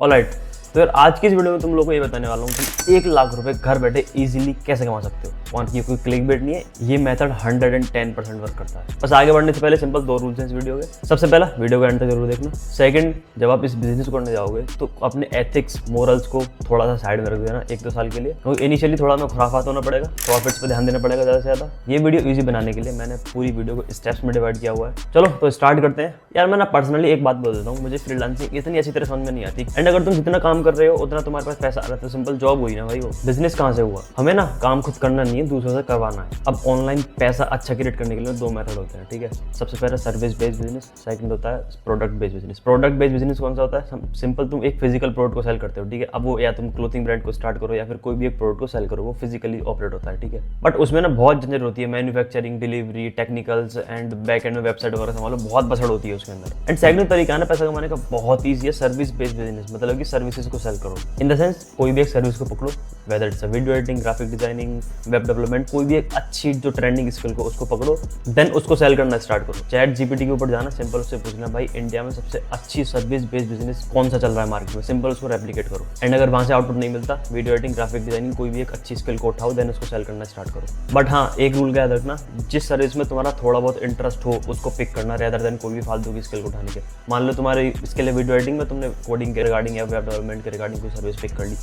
Alright, तो यार आज की इस वीडियो में तुम लोगों को ये बताने वाला हूँ तुम 1 लाख रुपए घर बैठे इजीली कैसे कमा सकते हो। और ये कोई क्लिक बेट नहीं है, ये मेथड 110% वर्क करता है। बस आगे बढ़ने से पहले सिंपल 2 रूल्स हैं इस वीडियो के। सबसे पहला, वीडियो का एंड तक जरूर देखना। सेकंड, जब आप इस बिजनेस को करने जाओगे तो अपने एथिक्स मोरल्स को थोड़ा सा साइड में रख देना 1-2 साल के लिए, क्योंकि इनिशियली थोड़ा मैं खुराफात होना पड़ेगा, प्रॉफिट्स पे ध्यान देना पड़ेगा ज़्यादा से ज़्यादा। ये वीडियो ईजी बनाने के लिए मैंने पूरी वीडियो को स्टेप्स में डिवाइड किया हुआ है। चलो तो स्टार्ट करते हैं। यार मैं ना पर्सनली एक बात बोल देता हूँ, मुझे फ्रीलांसिंग इतनी अच्छी तरह समझ में नहीं आती। एंड अगर तुम जितना काम कर रहे हो उतना तुम्हारे पास पैसा आ रहा है तो सिंपल जॉब हुई ना भाई। वो बिजनेस कहाँ से हुआ? हमें ना काम खुद करना नहीं है, दूसरों से करवाना है। अब ऑनलाइन पैसा अच्छा क्रिएट करने के लिए 2 मेथड होते हैं, ठीक है। सबसे पहला सर्विस बेस्ड बिजनेस, सेकंड होता है product based business. Product based business कौन सा होता है? सिंपल तुम एक फिजिकल प्रोडक्ट को सेल करते हो, ठीक है। अब वो या तुम क्लोथिंग ब्रांड को स्टार्ट करो या फिर कोई भी एक प्रोडक्ट को सेल करो, वो फिजिकली ऑपरेट होता है, ठीक है। बट उसमें ना बहुत झंझट होती है, manufacturing, delivery, technicals and back and में वेबसाइट वगैरह संभालो, बहुत बसड़ होती है उसके अंदर। एंड सेकंड तरीका ना पैसा कमाने का बहुत ईजी है, सर्विस बेस्ड बिजनेस, मतलब कि सर्विसेज को सेल करो। इन द सेंस कोई भी एक सर्विस को पकड़ो, whether it's video editing, graphic designing, web development, कोई भी एक अच्छी जो ट्रेंडिंग स्किल को उसको पकड़ो, देन उसको सेल करना स्टार्ट करो। चैट जीपीटी के ऊपर जाना, सिंपल उससे पूछना भाई इंडिया में सबसे अच्छी सर्विस बेस्ड बिजनेस कौन सा चल रहा है मार्केट में, सिंपल उसको रेप्लिकेट करो। एंड अगर वहां से आउटपुट नहीं मिलता, वीडियो एडिटिंग, ग्राफिक डिजाइनिंग, कोई भी एक अच्छी स्किल को उठाओ, देन उसको सेल करना स्टार्ट करो। बट हाँ, एक रूल क्या याद रखना, जिस सर्विस में तुम्हारा थोड़ा बहुत इंटरेस्ट हो उसको पिक करना, रेदर देन कोई भी फालतू की स्किल को उठाने के। मान लो तुम्हारी स्किल है वीडियो एडिटिंग में, तुमने कोडिंग के रिगार्डिंग या वेब डेवलपमेंट के रिगार्डिंग कोई सर्विस पिक कर ली,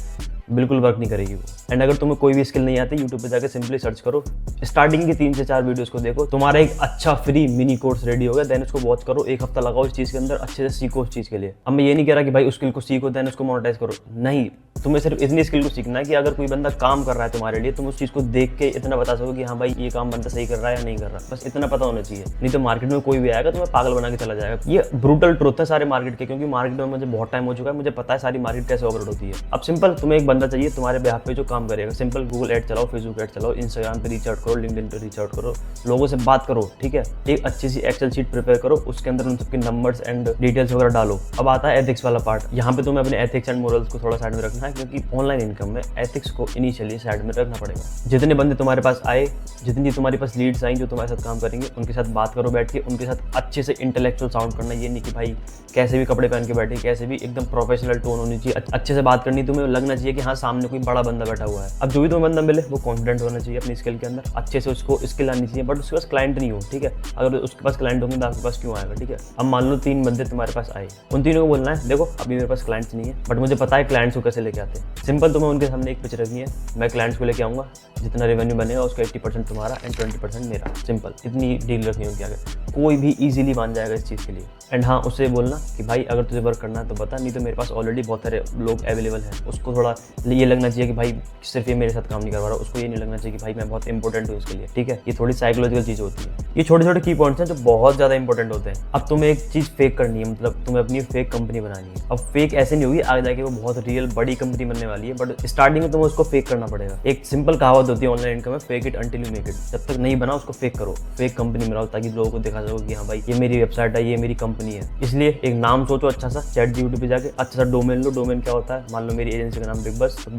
बिल्कुल वर्क नहीं करेगी वो। एंड अगर तुम्हें कोई भी स्किल नहीं आती, यूट्यूब पे जाकर सिंपली सर्च करो, स्टार्टिंग की 3 से 4 वीडियोस को देखो, तुम्हारा एक अच्छा फ्री मिनी कोर्स रेडी हो गया, देन उसको वॉच करो, 1 हफ्ता लगाओ इस चीज़ के अंदर, अच्छे से सीखो उस चीज़ के लिए। अब मैं ये नहीं कह रहा कि भाई उस स्किल को सीखो देन उसको मोनेटाइज करो, नहीं, तुम्हें सिर्फ इतनी स्किल को सीखना है कि अगर कोई बंदा काम कर रहा है तुम्हारे लिए, तुम उस चीज़ को देख के इतना बता सको कि हाँ भाई ये काम बंदा सही कर रहा है या नहीं कर रहा, बस इतना पता होना चाहिए। नहीं तो मार्केट में कोई भी आएगा तुम्हें पागल बना के चला जाएगा। ये ब्रूटल ट्रुथ है सारे मार्केट के, क्योंकि मार्केट में मुझे बहुत टाइम हो चुका है, मुझे पता है सारी मार्केट कैसे ऑपरेट होती है। अब सिंपल तुम्हें एक बंदा चाहिए तुम्हारे बेहाफ पे जो काम करेगा। सिंपल गूगल एड चलाओ, फेसबुक एड चलाओ, इंस्टाग्राम पे रीच आउट करो, लिंक्डइन पे रीच आउट करो, लोगों से बात करो, ठीक है। एक अच्छी सी एक्सेल शीट प्रिपेयर करो, उसके अंदर उन सबके नंबर्स एंड डिटेल्स वगैरह डालो। अब आता है एथिक्स वाला पार्ट। यहाँ पे तुम्हें अपने एथिक्स एंड मोरल्स को थोड़ा साइड में रखना है, क्योंकि ऑनलाइन इनकम में एथिक्स को इनिशियली साइड में रखना पड़ेगा। जितने बंदे तुम्हारे पास आए, जितनी तुम्हारी पास लीड्स आई जो तुम्हारे साथ काम करेंगे, उनके साथ बात करो बैठ के, उनके साथ अच्छे से इंटेलेक्चुअल साउंड करना। ये नहीं कि भाई कैसे भी कपड़े पहन के बैठे, कैसे भी एकदम प्रोफेशनल टोन होनी चाहिए, अच्छे से बात करनी, तुम्हें लगना चाहिए कि हाँ सामने कोई बड़ा बंदा बैठा हुआ है। अब जो भी तुम्हें बंदा मिले वो कॉन्फिडेंट होना चाहिए अपनी स्किल के अंदर, अच्छे से उसको स्किल आनी चाहिए, बट उसके पास क्लाइंट नहीं हो, ठीक है। अगर उसके पास क्लाइंट होंगे तो आपके पास क्यों आएगा, ठीक है। अब मान लो 3 बंदे तुम्हारे पास आए, उन तीनों को बोलना है देखो अभी मेरे पास क्लाइंट्स नहीं है, बट मुझे पता है क्लाइंट्स को कैसे लेके आते हैं। सिंपल तुम्हें उनके सामने एक पिच रखनी है, मैं क्लाइंट्स को लेके आऊंगा, जितना रेवेन्यू बनेगा उसका 80% तुम्हारा एंड 20% मेरा, सिंपल इतनी डील रखनी होगी आगे। कोई भी इजीली मान जाएगा इस चीज़ के लिए। एंड हाँ, उससे बोलना कि भाई अगर तुझे वर्क करना है तो बता, नहीं तो मेरे पास ऑलरेडी बहुत सारे लोग अवेलेबल हैं। उसको थोड़ा ये लगना चाहिए कि भाई सिर्फ ये मेरे साथ काम नहीं करवा रहा, उसको ये नहीं लगना चाहिए कि भाई मैं बहुत इंपॉर्टेंट हूँ इसके लिए, ठीक है। ये थोड़ी साइकोलॉजिकल चीज़ होती है। ये छोटे छोटे की पॉइंट्स हैं जो बहुत ज़्यादा इंपॉर्टेंट होते हैं। अब तुम्हें एक चीज़ फेक करनी है, मतलब तुम्हें अपनी फेक कंपनी बनानी है। अब फेक ऐसे नहीं होगी, आगे जाके वो बहुत रियल बड़ी कंपनी बनने वाली है, बट स्टार्टिंग में तुम्हें उसको फेक करना पड़ेगा। एक सिंपल कहावत होती है ऑनलाइन इनकम में, fake it until you make it. जब तक नहीं बना उसको फेक करो, फेक कंपनी बनाओ, ताकि लोगों को दिखा सको कि हाँ भाई ये मेरी वेबसाइट है, ये मेरी कंपनी है। इसलिए एक नाम सोचो अच्छा सा, चैट जीपीटी पे जाके अच्छा सा डोमेन लो। डोमेन क्या होता है? मान लो मेरी एजेंसी का नाम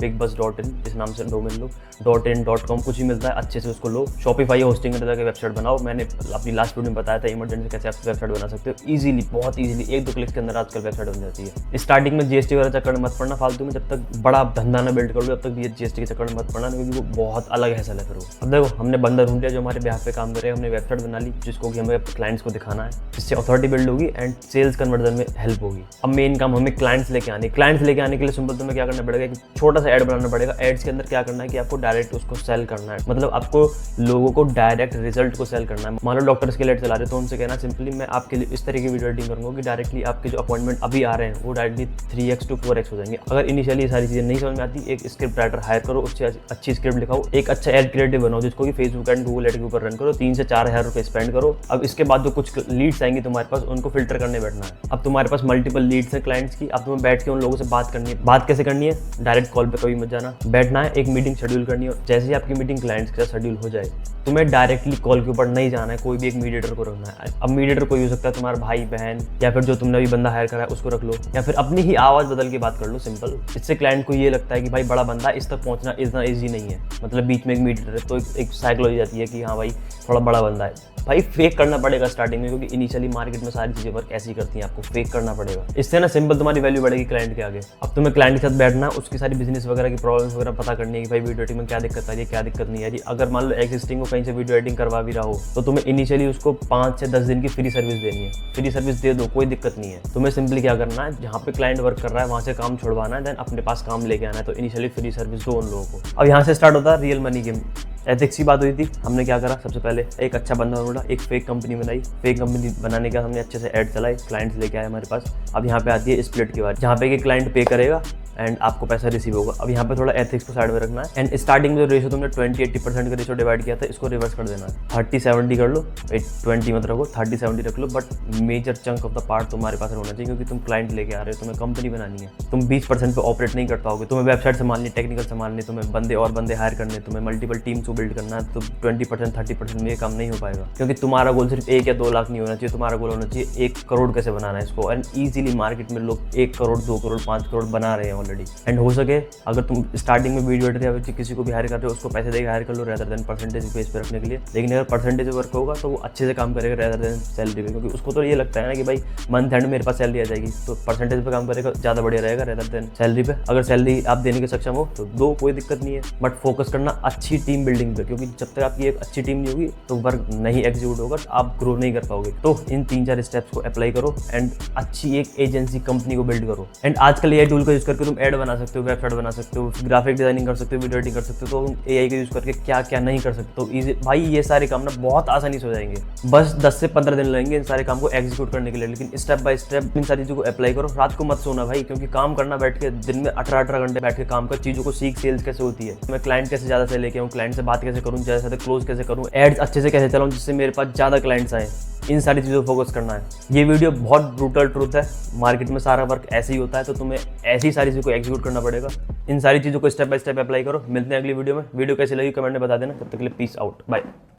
bigbus.in, इस नाम से डोमेन लो। .in.com कुछ ही मिलता है, अच्छे से उसको लो। शॉपिफाई होस्टिंग में जाकर वेबसाइट बनाओ। मैंने अपनी लास्ट वीडियो में बताया था इमरजेंसी कैसे आप वेबसाइट बना सकते हो इजीली, बहुत इजीली, 1-2 क्लिक के अंदर आजकल वेबसाइट बन जाती है। स्टार्टिंग में जीएसटी वगैरह चक्कर में मत पड़ना फालतू में, जब तक बड़ा धंधा ना बिल्ड करोगे तब तक जीएसटी के चक्कर में मत पड़ना, क्योंकि वो बहुत अलग हैसल है फिर वो। अब देखो हमने बंदा ढूंढ लिया जो हमारे बिहाफ पे काम करे, हमने वेबसाइट बना ली जिसको कि हमें क्लाइंट्स को दिखाना है, जिससे अथॉरिटी बिल्ड होगी एंड सेल्स कन्वर्जन में हेल्प होगी। अब मेन काम हमें क्लाइंट्स लेके आने। क्लाइंट्स लेके आने के लिए सिंपल तुम्हें क्या करना पड़ेगा, एक छोटा सा ऐड बनाना पड़ेगा। एड्स के अंदर क्या करना है कि आपको डायरेक्ट उसको सेल करना है, मतलब आपको लोगों को डायरेक्ट रिजल्ट को सेल करना है। मान लो डॉक्टर्स के लिए ऐड चला रहे तो उनसे कहना सिंपली मैं आपके लिए इस तरह की वीडियो एडिटिंग करूंगा कि डायरेक्टली आपके जो अपॉइंटमेंट अभी आ रहे हैं वो डायरेक्टली 3x to 4x हो जाएंगे। अगर इनिशियली ये सारी चीजें नहीं समझ में आती, एक स्क्रिप्ट राइटर हायर करो, उससे अच्छी स्क्रिप्ट लिखाओ, एक अच्छा एड क्रिएटिव बनाओ जिसको कि फेसबुक एंड गूगल एड के ऊपर रन करो, 3 से 4 हज़ार रुपए स्पेंड करो। अब इसके बाद जो कुछ लीड्स आएंगी तुम्हारे पास, उनको फिल्टर करने बैठना है। अब तुम्हारे पास मल्टीपल लीड्स हैं क्लाइंट्स की, अब तुम्हें बैठ के उन लोगों से बात करनी है। बात कैसे करनी है? डायरेक्ट कॉल पे कभी मत जाना, बैठना है, एक मीटिंग शेड्यूल करनी है। जैसे ही आपकी मीटिंग क्लाइंट्स के साथ शेड्यूल हो जाए, तुम्हें डायरेक्टली कॉल के ऊपर नहीं जाना है, कोई भी एक मीडिएटर को रखना है। अब मीडिएटर कोई हो सकता है तुम्हारा भाई बहन, या फिर जो तुमने अभी बंदा हायर करा है उसको रख लो, या फिर अपनी ही आवाज बदल के बात कर लो सिंपल। इससे क्लाइंट को ये लगता है कि भाई बड़ा बंदा, इस तक पहुंचना इतना ईजी नहीं है, मतलब बीच में एक मीडिएटर है तो एक साइकोलॉजी आती है कि हाँ भाई थोड़ा बड़ा बंदा है। भाई फेक करना पड़ेगा पड़ेगा स्टार्टिंग में, क्योंकि इनिशियली मार्केट में सारी चीजें वर्क ऐसी करती हैं, आपको फेक करना पड़ेगा। इससे ना सिंपल तुम्हारी वैल्यू बढ़ेगी क्लाइंट के आगे। अब तुम्हें क्लाइंट के साथ बैठना, उसकी सारी बिजनेस वगैरह की प्रॉब्लम्स वगैरह पता करनी है कि भाई वीडियो एडिटिंग में क्या दिक्कत आ रही है, क्या दिक्कत नहीं आ रही। अगर मान लो एक्जिस्टिंग को कहीं से वीडियो एडिटिंग करवा भी रहा हो तो तुम्हें इनिशियली उसको 5 से 10 दिन की फ्री सर्विस देनी है। फ्री सर्विस दे दो, कोई दिक्कत नहीं है। तुम्हें सिंपली क्या करना है, जहाँ पे क्लाइंट वर्क कर रहा है वहाँ से काम छुड़वाना है, देन अपने पास काम लेके आना है। तो इनिशियली फ्री सर्विस दो उन लोगों को। अब यहाँ से स्टार्ट होता है रियल मनी गेम। एथिक्स की बात हुई थी, हमने क्या करा, सबसे पहले एक अच्छा बंदा ढूंढा, एक फेक कंपनी बनाई। फेक कंपनी बनाने का हमने अच्छे से ऐड चलाई, क्लाइंट्स लेके आए हमारे पास। अब यहाँ पे आती है स्प्लिट की बात, जहाँ पे कि क्लाइंट पे करेगा एंड आपको पैसा रिसीव होगा। अब यहाँ पे थोड़ा एथिक्स को साइड में रखना है। एंड स्टार्टिंग में जो रेशो तुमने 20-80% का रेशो डिवाइड किया था, इसको रिवर्स कर देना है। 30-70 कर लो, 20 मत रखो, 30-70 रख लो। But major chunk of the part तुम्हारे पास होना चाहिए, क्योंकि तुम क्लाइंट लेके आ रहे हो, तुम्हें कंपनी बनानी है। तुम 20% पे ऑपरेट नहीं कर पाओगे। तुम्हें वेबसाइट संभालनी, टेक्निकल संभालनी, तुम्हें बंदे हायर करने, तुम्हें मल्टीपल टीम्स को बिल्ड करना है। तो 20% 30% में ये काम नहीं हो पाएगा, क्योंकि तुम्हारा गोल सिर्फ 1 या 2 लाख नहीं होना चाहिए। तुम्हारा गोल होना चाहिए 1 करोड़ कैसे बनाना है इसको। एंड ईजिली मार्केट में लोग 1 करोड़, 2 करोड़, 5 करोड़ बना रहे हैं ऑलरेडी। एंड हो सके अगर तुम स्टार्टिंग में वीडियो एडिटर या किसी को भी हायर कर रहे हो, उसको पैसे देकर हायर कर लो रेदर देन परसेंटेज बेस पे रखने के लिए। लेकिन अगर परसेंटेज वर्क होगा तो वो अच्छे से काम करेगा रेदर देन सैलरी पे, क्योंकि उसको तो ये लगता है ना कि भाई मंथ एंड मेरे पास सैलरी आ जाएगी, तो परसेंटेज पे काम करेगा, ज़्यादा बढ़िया रहेगा रेदर देन सैलरी पे। अगर सैलरी आप देने के सक्षम हो तो दो, कोई दिक्कत नहीं है। बट फोकस करना अच्छी टीम बिल्डिंग पे, क्योंकि जब तक आपकी एक अच्छी टीम नहीं होगी तो वर्क नहीं एग्जीक्यूट होगा, आप ग्रो नहीं कर पाओगे। तो इन 3-4 स्टेप्स को अप्लाई करो एंड अच्छी एक एजेंसी कंपनी को बिल्ड करो। एंड आजकल AI टूल का यूज करके तुम एड बना सकते हो, वेबसाइट बना सकते हो, ग्राफिक डिजाइनिंग कर सकते हो, वीडियो एडिटिंग कर सकते हो। तो AI का यूज करके क्या क्या नहीं कर सकते। तो इजी भाई, ये सारे काम ना बहुत आसानी से हो जाएंगे। बस 10 से 15 दिन लगेंगे इन सारे काम को एग्जीक्यूट करने के लिए। लेकिन स्टेप बाय स्टेप इन सारी चीज़ों को अप्लाई करो। रात को मत सोना भाई, क्योंकि काम करना बैठ के दिन में 18 घंटे बैठ के काम कर, चीज़ों को सीख, सेल्स कैसे होती है, मैं क्लाइंट कैसे ज़्यादा से लेके आऊँ, क्लाइंट से बात कैसे करूँ, ज़्यादा से क्लोज कैसे करूँ, एड्स अच्छे से कैसे चलाऊँ जिससे मेरे पास ज़्यादा क्लाइंट्स आए। इन सारी चीज़ों पर फोकस करना है। ये वीडियो बहुत ब्रूटल ट्रूथ है, मार्केट में सारा वर्क ऐसे ही होता है, तो तुम्हें ऐसी सारी चीज़ों को एग्जीक्यूट करना पड़ेगा। इन सारी चीज़ों को स्टेप बाय स्टेप अप्लाई करो। मिलते हैं अगली वीडियो में। वीडियो कैसी लगी कमेंट में बता देना। तब तक के लिए पीस आउट, बाय।